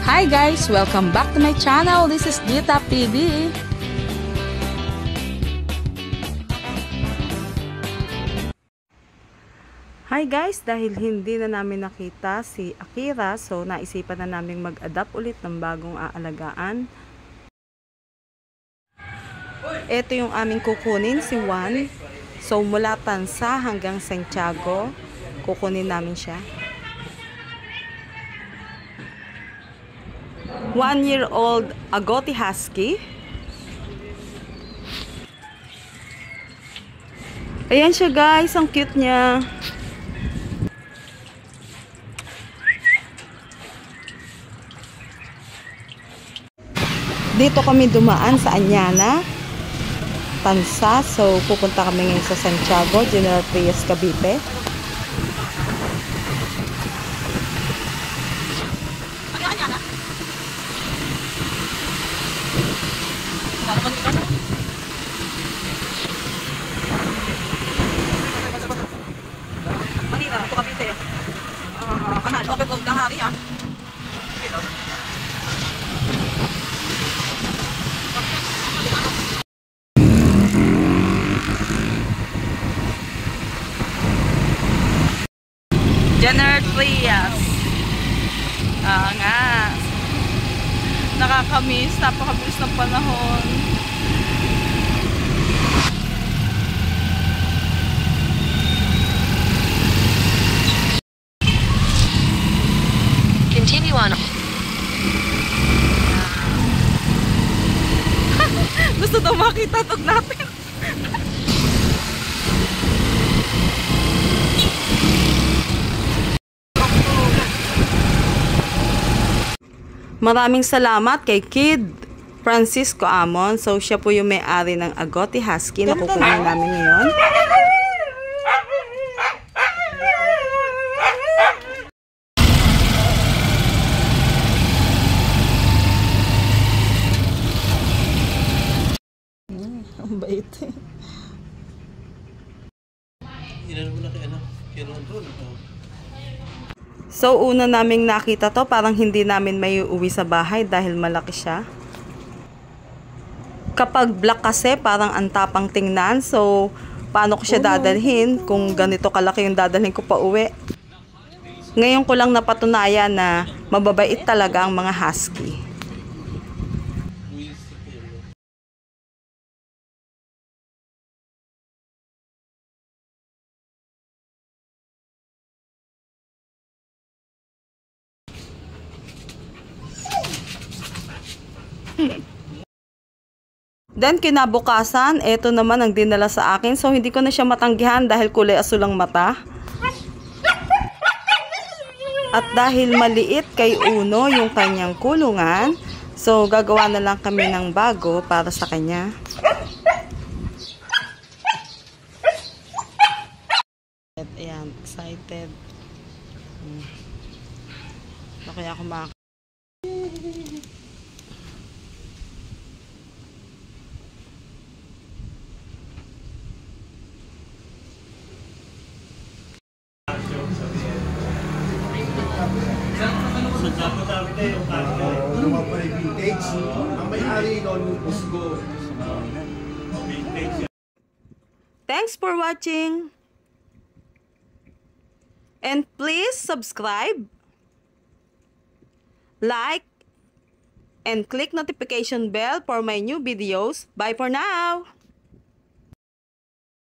Hi guys! Welcome back to my channel. This is Dita TV. Hi guys! Dahil hindi na namin nakita si Akira, so naisipan na namin mag-adapt ulit ng bagong aalagaan. Ito yung aming kukunin, si Juan. So mula Tansa hanggang Santiago, kukunin namin siya. 1-year-old Agouti Husky. Ayan siya guys, ang cute niya. Dito kami dumaan sa Anyana, Tansa. So pupunta kami ngayon sa Santiago, General Trias, Cavite. General Trias. Nga. Nakakamiss. Napakabilis ng panahon. Continue on. Gusto daw makita tog natin. Maraming salamat kay Kid Francisco Amon. So siya po yung may-ari ng Agouti Husky na kukunin namin ngayon. Ang bait eh. So una naming nakita to, parang hindi namin may uwi sa bahay dahil malaki siya. Kapag black kasi parang antapang tingnan. So paano ko siya dadalhin kung ganito kalaki yung dadalhin ko pa uwi. Ngayon ko lang napatunayan na mababait talaga ang mga husky. Then kinabukasan, eto naman ang dinala sa akin. So hindi ko na siya matanggihan dahil kulay asul ang mata. At dahil maliit kay Uno yung kanyang kulungan, so gagawa na lang kami ng bago para sa kanya. Ayan, excited. Kaya ako Thanks for watching. And please subscribe, like, and click notification bell for my new videos. Bye for now.